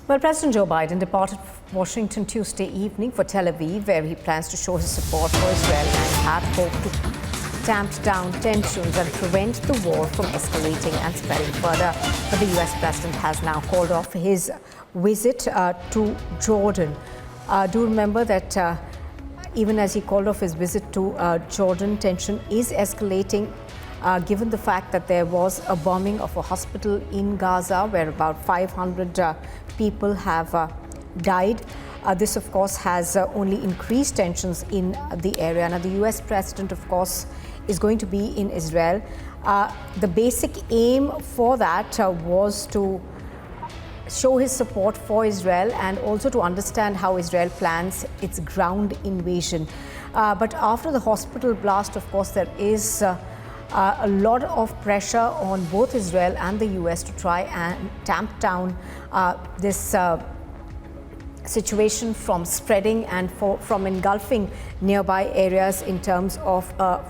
Well, President Joe Biden departed Washington Tuesday evening for Tel Aviv, where he plans to show his support for Israel and had hoped to tamp down tensions and prevent the war from escalating and spreading further. But the U.S. president has now called off his visit to Jordan. Do remember that even as he called off his visit to Jordan, tension is escalating. Given the fact that there was a bombing of a hospital in Gaza where about 500 people have died. This, of course, has only increased tensions in the area. Now, the US president, of course, is going to be in Israel. The basic aim for that was to show his support for Israel and also to understand how Israel plans its ground invasion. But after the hospital blast, of course, there is a lot of pressure on both Israel and the US to try and tamp down this situation from spreading and from engulfing nearby areas in terms of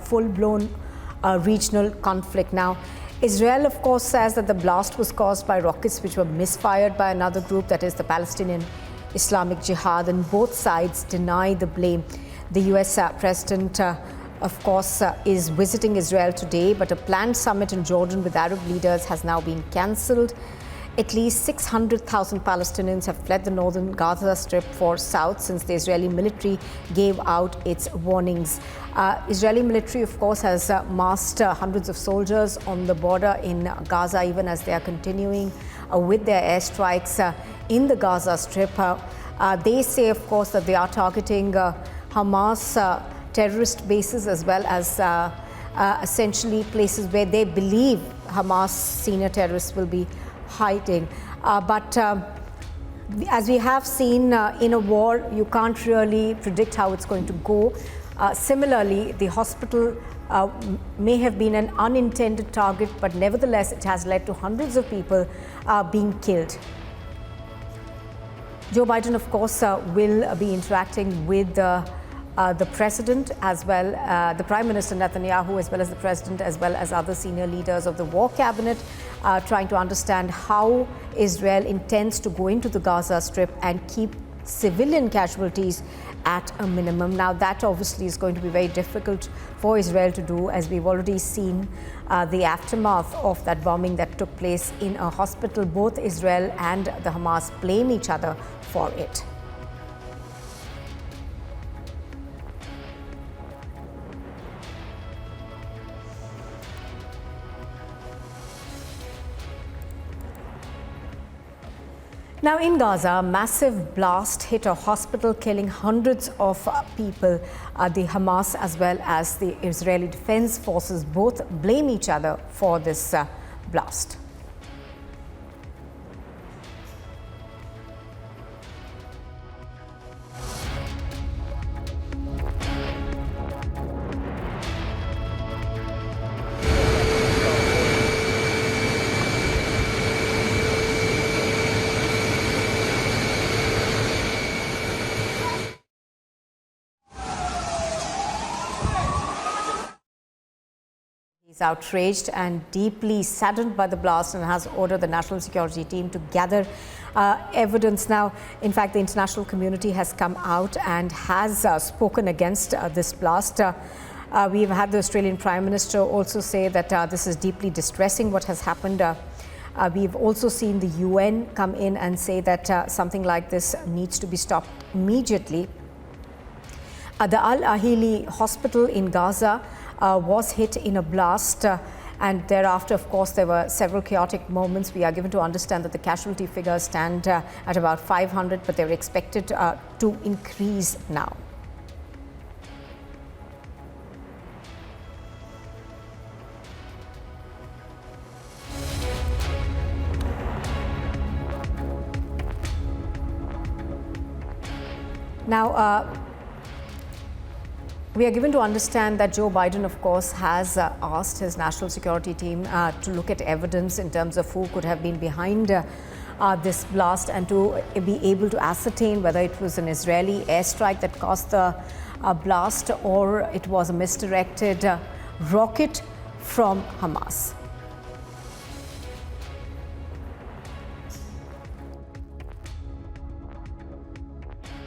full-blown regional conflict. Now, Israel, of course, says that the blast was caused by rockets which were misfired by another group, that is the Palestinian Islamic Jihad, and both sides deny the blame. The US president of course, is visiting Israel today, but a planned summit in Jordan with Arab leaders has now been cancelled. At least 600,000 Palestinians have fled the northern Gaza Strip for south since the Israeli military gave out its warnings. Israeli military, of course, has massed hundreds of soldiers on the border in Gaza, even as they are continuing with their airstrikes in the Gaza Strip. They say, of course, that they are targeting Hamas terrorist bases as well as essentially places where they believe Hamas senior terrorists will be hiding. But as we have seen in a war, you can't really predict how it's going to go. Similarly, the hospital may have been an unintended target, but nevertheless, it has led to hundreds of people being killed. Joe Biden, of course, will be interacting with the president as well, the Prime Minister Netanyahu, as well as the president, as well as other senior leaders of the war cabinet, trying to understand how Israel intends to go into the Gaza Strip and keep civilian casualties at a minimum. Now, that obviously is going to be very difficult for Israel to do, as we've already seen the aftermath of that bombing that took place in a hospital. Both Israel and the Hamas blame each other for it. Now, in Gaza, a massive blast hit a hospital, killing hundreds of people. The Hamas as well as the Israeli Defense Forces both blame each other for this blast. He's outraged and deeply saddened by the blast and has ordered the national security team to gather evidence. Now, in fact, the international community has come out and has spoken against this blast. We've had the Australian Prime Minister also say that this is deeply distressing, what has happened. We've also seen the UN come in and say that something like this needs to be stopped immediately. The Al Ahili hospital in Gaza was hit in a blast, and thereafter, of course, there were several chaotic moments. We are given to understand that the casualty figures stand at about 500, but they're expected to increase now. Now, we are given to understand that Joe Biden, of course, has asked his national security team to look at evidence in terms of who could have been behind this blast and to be able to ascertain whether it was an Israeli airstrike that caused the blast or it was a misdirected rocket from Hamas.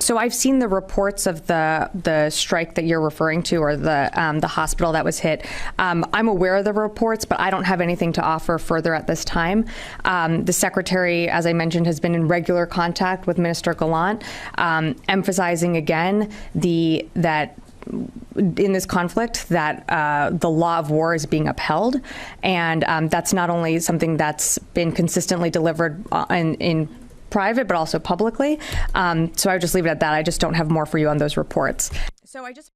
So I've seen the reports of the strike that you're referring to, or the hospital that was hit. I'm aware of the reports, but I don't have anything to offer further at this time. The secretary, as I mentioned, has been in regular contact with Minister Gallant, emphasizing again that in this conflict that the law of war is being upheld, and that's not only something that's been consistently delivered in private, but also publicly. So I would just leave it at that. I just don't have more for you on those reports. So I just